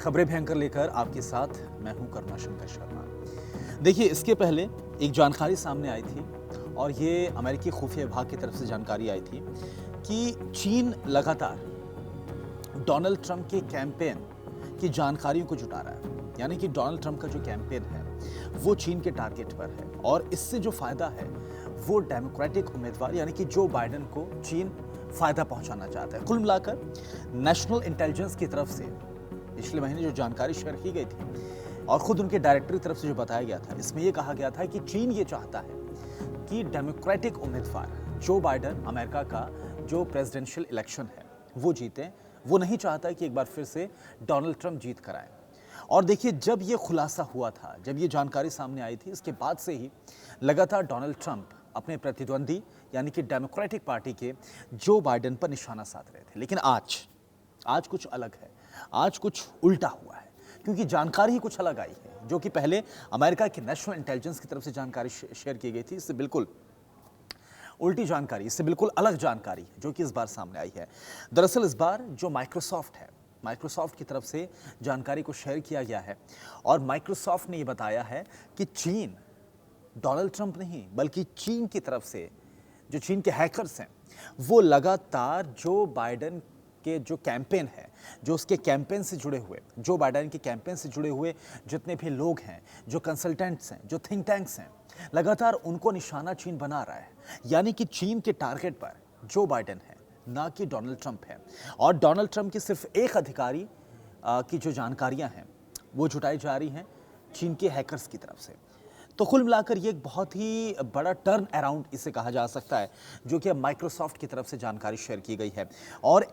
खबरें भयंकर लेकर आपके साथ मैं हूं करुणा शंकर शर्मा। देखिए, इसके पहले एक जानकारी सामने आई थी और ये अमेरिकी खुफिया विभाग की तरफ से जानकारी आई थी कि चीन लगातार डोनाल्ड ट्रंप के कैंपेन की जानकारियों को जुटा रहा है। यानी कि डोनाल्ड ट्रंप का जो कैंपेन है वो चीन के टारगेट पर है और इससे जो फायदा है वो डेमोक्रेटिक उम्मीदवार यानी कि जो बाइडेन को चीन फायदा पहुंचाना चाहता है। कुल मिलाकर नेशनल इंटेलिजेंस की तरफ से पिछले महीने जो जानकारी शेयर की गई थी और खुद उनके डायरेक्टर की तरफ से जो बताया गया था, इसमें यह कहा गया था कि चीन ये चाहता है कि डेमोक्रेटिक उम्मीदवार जो बाइडेन अमेरिका का जो प्रेसिडेंशियल इलेक्शन है वो जीते। वो नहीं चाहता कि एक बार फिर से डोनाल्ड ट्रंप जीत कर आए। और देखिए, जब ये खुलासा हुआ था, जब ये जानकारी सामने आई थी, इसके बाद से ही लगातार डोनाल्ड ट्रंप अपने प्रतिद्वंदी यानी कि डेमोक्रेटिक पार्टी के जो बाइडेन पर निशाना साध रहे थे। लेकिन आज कुछ अलग है, आज कुछ उल्टा हुआ है, क्योंकि जानकारी ही कुछ अलग आई है। जो कि पहले अमेरिका की नेशनल इंटेलिजेंस की तरफ से जानकारी शेयर की गई थी, इससे बिल्कुल उल्टी जानकारी, इससे बिल्कुल अलग जानकारी जो कि इस बार सामने आई है। दरअसल इस बार जो माइक्रोसॉफ्ट है, माइक्रोसॉफ्ट की तरफ से जानकारी को शेयर किया गया है और माइक्रोसॉफ्ट ने यह बताया है कि चीन, डोनाल्ड ट्रंप नहीं बल्कि चीन की तरफ से जो चीन के हैकर्स हैं वो लगातार जो बाइडेन के जो कैंपेन है, जो उसके कैंपेन से जुड़े हुए, जो बाइडेन के कैंपेन से जुड़े हुए जितने भी लोग हैं, जो कंसल्टेंट्स हैं, जो थिंक टैंक्स हैं, लगातार उनको निशाना चीन बना रहा है। यानी कि चीन के टारगेट पर जो बाइडेन है, ना कि डोनाल्ड ट्रंप है। और डोनाल्ड ट्रंप के सिर्फ एक अधिकारी की जो जानकारियां हैं वो जुटाई जा रही हैं चीन के हैकर्स की तरफ से। तो कुल मिलाकर ये एक बहुत ही बड़ा टर्न अराउंड इसे कहा जा सकता है, जो कि अब माइक्रोसॉफ्ट की तरफ से जानकारी शेयर की गई है। और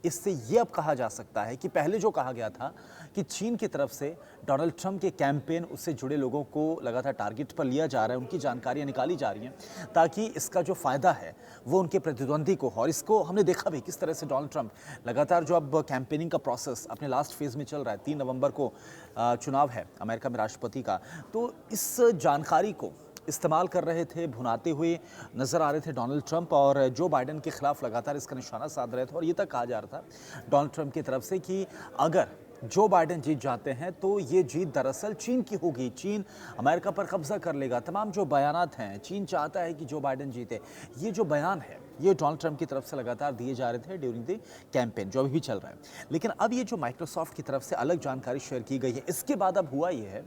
इससे ये अब कहा जा सकता है कि पहले जो कहा गया था कि चीन की तरफ से डोनाल्ड ट्रंप के कैंपेन, उससे जुड़े लोगों को लगातार टारगेट पर लिया जा रहा है, उनकी जानकारियां निकाली जा रही हैं ताकि इसका जो फायदा है वो उनके प्रतिद्वंदी को हो। और इसको हमने देखा भी किस तरह से डोनाल्ड ट्रंप लगातार जो अब कैंपेनिंग का प्रोसेस अपने लास्ट फेज में चल रहा है। 3 नवंबर को चुनाव है अमेरिका में राष्ट्रपति का, तो इस जानकारी को इस्तेमाल कर रहे थे, भुनाते हुए नजर आ रहे थे डोनाल्ड ट्रंप और जो बाइडेन के खिलाफ लगातार इसका निशाना साध रहे थे। और ये तक कहा जा रहा था डोनाल्ड ट्रंप की तरफ से कि अगर जो बाइडेन जीत जाते हैं तो ये जीत दरअसल चीन की होगी, चीन अमेरिका पर कब्जा कर लेगा। तमाम जो बयानात हैं, चीन चाहता है कि जो बाइडेन जीते, ये जो बयान है ये डोनाल्ड ट्रंप की तरफ से लगातार दिए जा रहे थे ड्यूरिंग द कैंपेन, जो अभी भी चल रहा है। लेकिन अब ये जो माइक्रोसॉफ्ट की तरफ से अलग जानकारी शेयर की गई है, इसके बाद अब हुआ ये है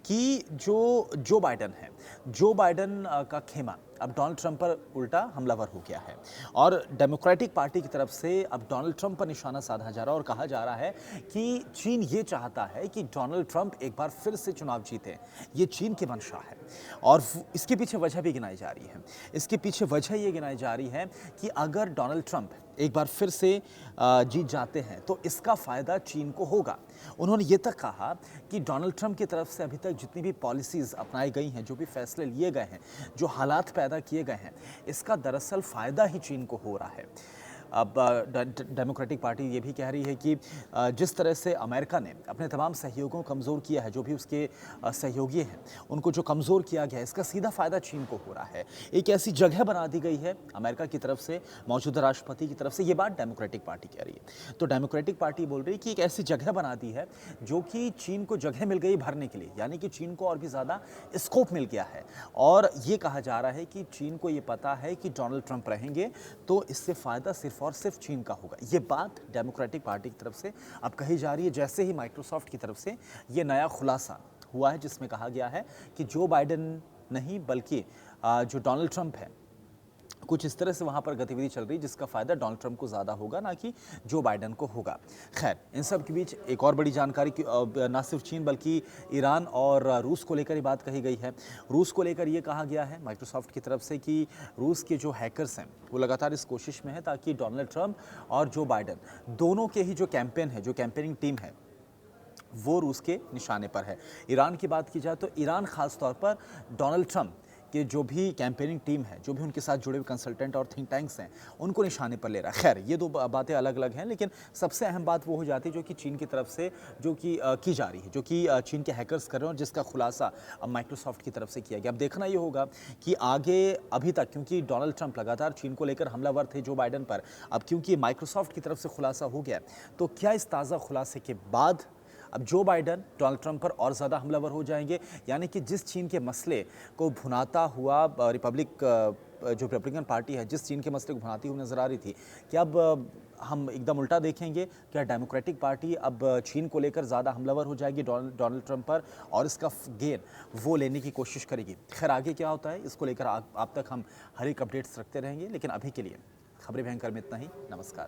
कि जो बाइडेन है, जो बाइडेन का खेमा अब डोनाल्ड ट्रंप पर उल्टा हमलावर हो गया है। और डेमोक्रेटिक पार्टी की तरफ से अब डोनाल्ड ट्रंप पर निशाना साधा जा रहा है और कहा जा रहा है कि चीन ये चाहता है कि डोनाल्ड ट्रंप एक बार फिर से चुनाव जीते। ये चीन की मंशा है और इसके पीछे वजह भी गिनाई जा रही है। इसके पीछे वजह ये गिनाई जा रही है कि अगर डोनाल्ड ट्रंप एक बार फिर से जीत जाते हैं तो इसका फायदा चीन को होगा। उन्होंने ये तक कहा कि डोनाल्ड ट्रंप की तरफ से अभी तक जितनी भी पॉलिसीज अपनाई गई हैं, जो भी फैसले लिए गए हैं, जो हालात पैदा किए गए हैं, इसका दरअसल फायदा ही चीन को हो रहा है। अब डेमोक्रेटिक पार्टी ये भी कह रही है कि जिस तरह से अमेरिका ने अपने तमाम सहयोगों को कमज़ोर किया है, जो भी उसके सहयोगी हैं उनको जो कमज़ोर किया गया है, इसका सीधा फ़ायदा चीन को हो रहा है। एक ऐसी जगह बना दी गई है अमेरिका की तरफ से, मौजूदा राष्ट्रपति की तरफ से, ये बात डेमोक्रेटिक पार्टी कह रही है। तो डेमोक्रेटिक पार्टी बोल रही है कि एक ऐसी जगह बना दी है जो कि चीन को जगह मिल गई भरने के लिए, यानी कि चीन को और भी ज़्यादा स्कोप मिल गया है। और ये कहा जा रहा है कि चीन को ये पता है कि डोनाल्ड ट्रंप रहेंगे तो इससे फ़ायदा सिर्फ और सिर्फ चीन का होगा। ये बात डेमोक्रेटिक पार्टी की तरफ से अब कही जा रही है, जैसे ही माइक्रोसॉफ्ट की तरफ से ये नया खुलासा हुआ है जिसमें कहा गया है कि जो बाइडेन नहीं बल्कि जो डोनाल्ड ट्रंप है, कुछ इस तरह से वहां पर गतिविधि चल रही है जिसका फायदा डोनाल्ड ट्रंप को ज्यादा होगा, ना कि जो बाइडेन को होगा। खैर, इन सब के बीच एक और बड़ी जानकारी की ना सिर्फ चीन बल्कि ईरान और रूस को लेकर ही बात कही गई है। रूस को लेकर ये कहा गया है माइक्रोसॉफ्ट की तरफ से कि रूस के जो हैकर्स हैं वो लगातार इस कोशिश में है ताकि डोनाल्ड ट्रंप और जो बाइडेन दोनों के ही जो कैंपेन है, जो कैंपेनिंग टीम है, वो रूस के निशाने पर है। ईरान की बात की जाए तो ईरान खास तौर पर डोनाल्ड ट्रंप कि जो भी कैंपेनिंग टीम है, जो भी उनके साथ जुड़े हुए कंसल्टेंट और थिंक टैंक्स हैं, उनको निशाने पर ले रहा है। खैर, ये दो बातें अलग अलग हैं, लेकिन सबसे अहम बात वो हो जाती है जो कि चीन की तरफ से जो कि की जा रही है, जो कि चीन के हैकर्स कर रहे हैं और जिसका खुलासा अब माइक्रोसॉफ्ट की तरफ से किया गया। अब देखना ये होगा कि आगे अभी तक, क्योंकि डोनाल्ड ट्रंप लगातार चीन को लेकर हमलावर थे जो बाइडेन पर, अब क्योंकि माइक्रोसॉफ्ट की तरफ से खुलासा हो गया, तो क्या इस ताज़ा खुलासे के बाद अब जो बाइडेन डोनाल्ड ट्रंप पर और ज़्यादा हमलावर हो जाएंगे? यानी कि जिस चीन के मसले को भुनाता हुआ जो रिपब्लिकन पार्टी है, जिस चीन के मसले को भुनाती हुई नजर आ रही थी, क्या अब हम एकदम उल्टा देखेंगे? क्या डेमोक्रेटिक पार्टी अब चीन को लेकर ज़्यादा हमलावर हो जाएगी डोनाल्ड ट्रंप पर और इसका गेन वो लेने की कोशिश करेगी? खैर, आगे क्या होता है इसको लेकर आप तक हम हर एक अपडेट्स रखते रहेंगे, लेकिन अभी के लिए खबरें भयंकर में इतना ही। नमस्कार।